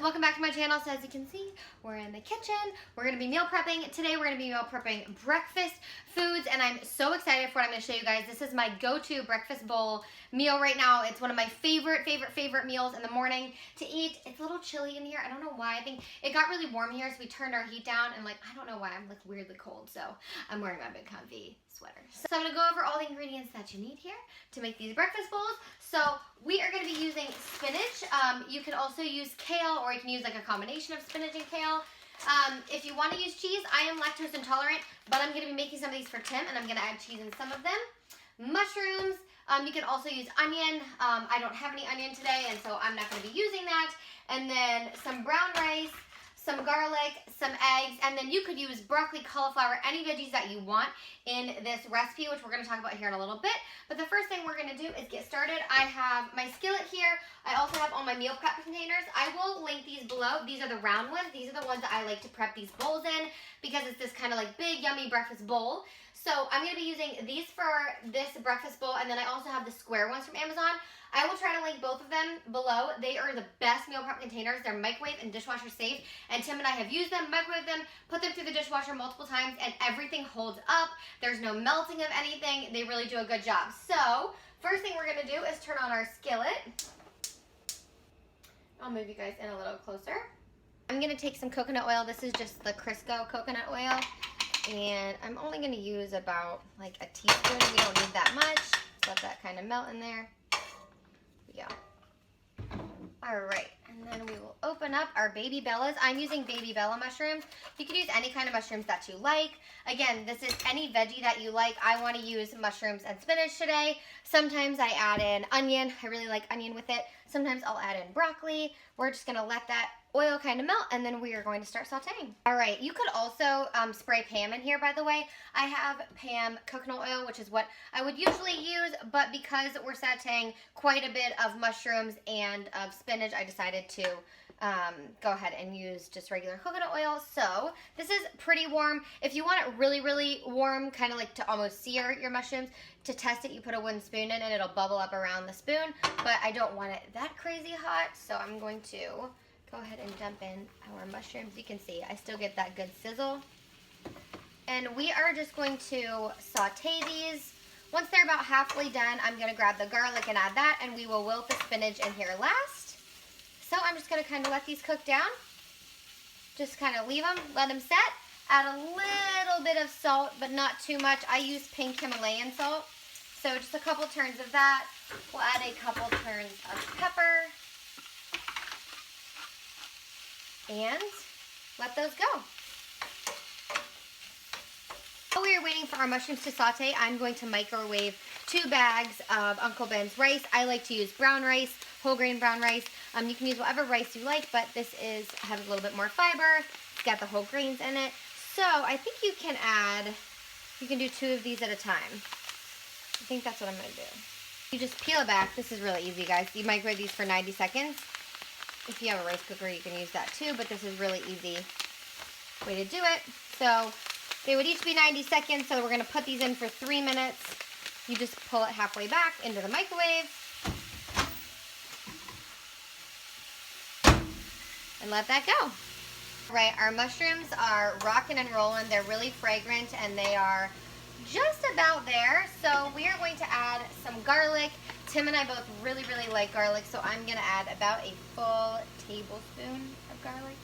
welcome back to my channel. So as you can see, we're in the kitchen. We're gonna be meal prepping. Today we're gonna be meal prepping breakfast foods, and I'm so excited for what I'm gonna show you guys. This is my go-to breakfast bowl meal right now. It's one of my favorite meals in the morning to eat. It's a little chilly in here. I don't know why. I think it got really warm here, so we turned our heat down, and I don't know why, I'm weirdly cold, so I'm wearing my big comfy sweater. So I'm gonna go over all the ingredients that you need here to make these breakfast bowls. So we are gonna be using spinach. You can also use kale, or you can use a combination of spinach and kale. If you want to use cheese, I am lactose intolerant, but I'm gonna be making some of these for Tim, and I'm gonna add cheese in some of them. Mushrooms. You can also use onion. I don't have any onion today, and so I'm not gonna be using that. And then some brown rice, some garlic, some eggs, and then you could use broccoli, cauliflower, any veggies that you want in this recipe, which we're going to talk about here in a little bit. But the first thing we're going to do is get started. I have my skillet here. I also have all my meal prep containers. I will link these below. These are the round ones. These are the ones that I like to prep these bowls in because it's this kind of big, yummy breakfast bowl. So I'm going to be using these for this breakfast bowl, and then I also have the square ones from Amazon. I will try to link both of them below. They are the best meal prep containers. They're microwave and dishwasher safe, and Tim and I have used them, microwaved them, put them through the dishwasher multiple times, and everything holds up. There's no melting of anything. They really do a good job. So first thing we're going to do is turn on our skillet. I'll move you guys in a little closer. I'm going to take some coconut oil. This is just the Crisco coconut oil, and I'm only going to use about a teaspoon. We don't need that much. Let that kind of melt in there. Yeah. All right, and then we will open up our baby bellas. I'm using baby bella mushrooms. You can use any kind of mushrooms that you like. Again, this is any veggie that you like. I want to use mushrooms and spinach today. Sometimes I add in onion. I really like onion with it. Sometimes I'll add in broccoli. We're just going to let that oil kind of melt, and then we are going to start sauteing. All right, you could also spray Pam in here, by the way. I have Pam coconut oil, which is what I would usually use, but because we're sauteing quite a bit of mushrooms and of spinach, I decided to go ahead and use just regular coconut oil. So this is pretty warm. If you want it really, really warm, kind of to almost sear your mushrooms, to test it, you put a wooden spoon in and it'll bubble up around the spoon, but I don't want it that crazy hot, so I'm going to go ahead and dump in our mushrooms. You can see I still get that good sizzle. And we are just going to saute these. Once they're about halfway done, I'm going to grab the garlic and add that, and we will wilt the spinach in here last. So I'm just going to kind of let these cook down. Just kind of leave them, let them set. Add a little bit of salt, but not too much. I use pink Himalayan salt. So just a couple turns of that. We'll add a couple turns of pepper. And let those go. While we are waiting for our mushrooms to saute, I'm going to microwave 2 bags of Uncle Ben's rice. I like to use brown rice, whole grain brown rice. You can use whatever rice you like, but this has a little bit more fiber. It's got the whole grains in it. So I think you can do 2 of these at a time. I think that's what I'm going to do. You just peel it back. This is really easy, guys. You microwave these for 90 seconds. If you have a rice cooker, you can use that too, but this is really easy way to do it. So they would each be 90 seconds, so we're going to put these in for 3 minutes. You just pull it halfway back into the microwave and let that go. All right, our mushrooms are rocking and rolling. They're really fragrant, and they are just about there. So we are going to add some garlic. Tim and I both really, really like garlic, so I'm going to add about a full tablespoon of garlic.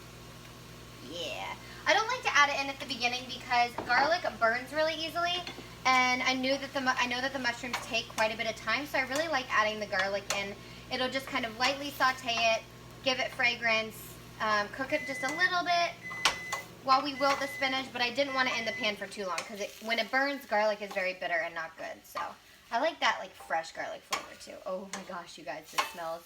Yeah. I don't like to add it in at the beginning because garlic burns really easily, and I know that the mushrooms take quite a bit of time, so I really like adding the garlic in. It'll just kind of lightly saute it, give it fragrance, cook it just a little bit while we wilt the spinach, but I didn't want it in the pan for too long because when it burns, garlic is very bitter and not good. So I like that fresh garlic flavor too. Oh my gosh, you guys, this smells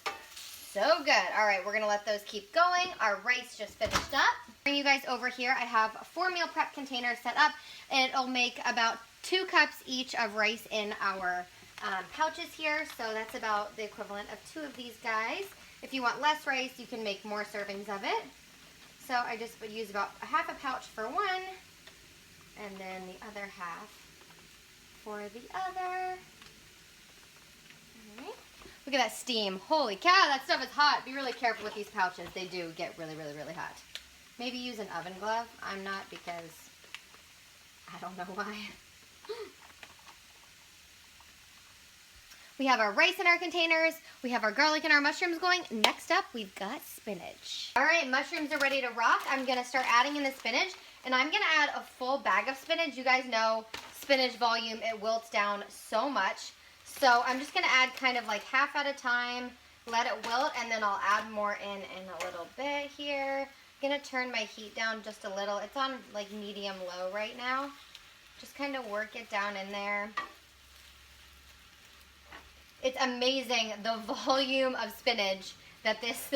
so good. All right, we're gonna let those keep going. Our rice just finished up. Bring you guys over here. I have 4 meal prep containers set up, and it'll make about 2 cups each of rice in our pouches here. So that's about the equivalent of 2 of these guys. If you want less rice, you can make more servings of it. So I just would use about a half a pouch for one, and then the other half for the other. All right. Look at that steam. Holy cow, that stuff is hot. Be really careful with these pouches. They do get really, really, really hot. Maybe use an oven glove. I'm not because I don't know why. We have our rice in our containers. We have our garlic and our mushrooms going. Next up, we've got spinach. All right, mushrooms are ready to rock. I'm gonna start adding in the spinach, and I'm gonna add a full bag of spinach. You guys know spinach volume, it wilts down so much. So I'm just gonna add kind of like half at a time, let it wilt, and then I'll add more in a little bit here. I'm gonna turn my heat down just a little. It's on like medium low right now. Just kind of work it down in there. It's amazing the volume of spinach that this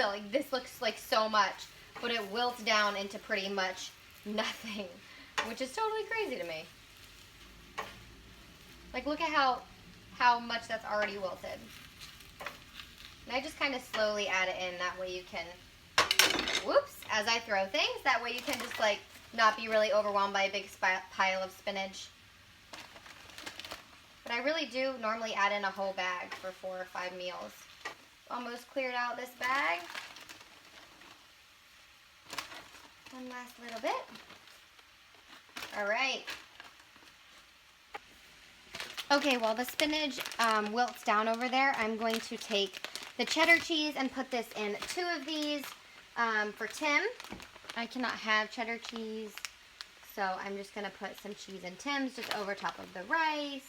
looks like so much, but it wilts down into pretty much nothing, which is totally crazy to me. Like, look at how much that's already wilted. And I just kind of slowly add it in. That way you can, whoops, as I throw things, that way you can just like not be really overwhelmed by a big pile of spinach. But I really do normally add in a whole bag for 4 or 5 meals. Almost cleared out this bag. One last little bit. All right. Okay, while the spinach wilts down over there, I'm going to take the cheddar cheese and put this in 2 of these for Tim. I cannot have cheddar cheese, so I'm just going to put some cheese in Tim's just over top of the rice.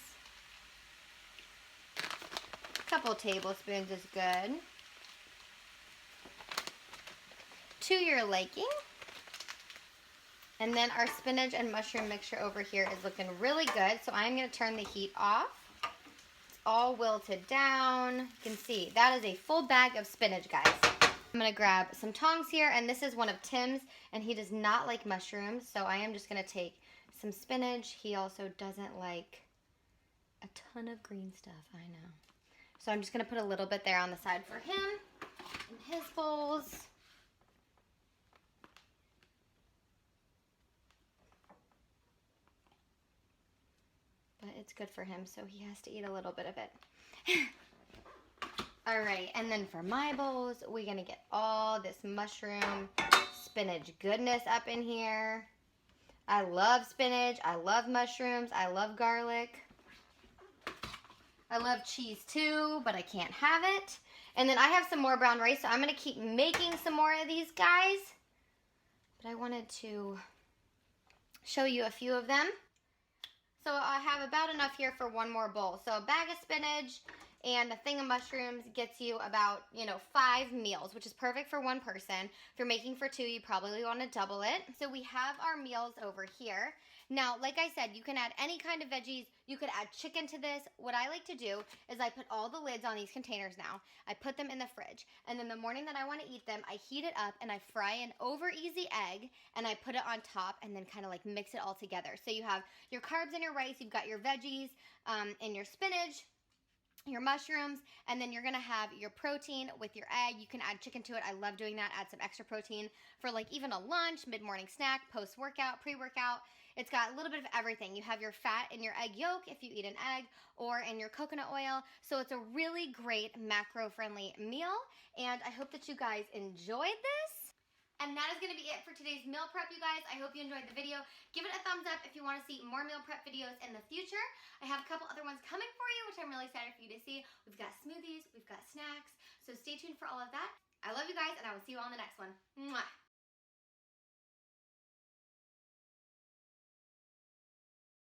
A couple tablespoons is good. To your liking. And then our spinach and mushroom mixture over here is looking really good. So I'm going to turn the heat off. It's all wilted down. You can see that is a full bag of spinach, guys. I'm going to grab some tongs here, and this is one of Tim's, and he does not like mushrooms. So I am just going to take some spinach. He also doesn't like a ton of green stuff, I know. So I'm just going to put a little bit there on the side for him in his bowls. But it's good for him, so he has to eat a little bit of it. All right, and then for my bowls, we're going to get all this mushroom, spinach goodness up in here. I love spinach. I love mushrooms. I love garlic. I love cheese too, but I can't have it. And then I have some more brown rice, so I'm going to keep making some more of these guys. But I wanted to show you a few of them. So I have about enough here for one more bowl. So a bag of spinach and a thing of mushrooms gets you about, 5 meals, which is perfect for one person. If you're making for 2, you probably want to double it. So we have our meals over here. Now, like I said, you can add any kind of veggies. You could add chicken to this. What I like to do is I put all the lids on these containers now. I put them in the fridge. And then the morning that I want to eat them, I heat it up and I fry an over easy egg and I put it on top and then kind of like mix it all together. So you have your carbs and your rice, you've got your veggies and your spinach, your mushrooms, and then you're gonna have your protein with your egg. You can add chicken to it. I love doing that. Add some extra protein for like even a lunch, mid-morning snack, post-workout, pre-workout. It's got a little bit of everything. You have your fat in your egg yolk if you eat an egg, or in your coconut oil. So it's a really great macro-friendly meal, and I hope that you guys enjoyed this. And that is going to be it for today's meal prep, you guys. I hope you enjoyed the video. Give it a thumbs up if you want to see more meal prep videos in the future. I have a couple other ones coming for you, which I'm really excited for you to see. We've got smoothies, we've got snacks, so stay tuned for all of that. I love you guys, and I will see you on the next one. Mwah.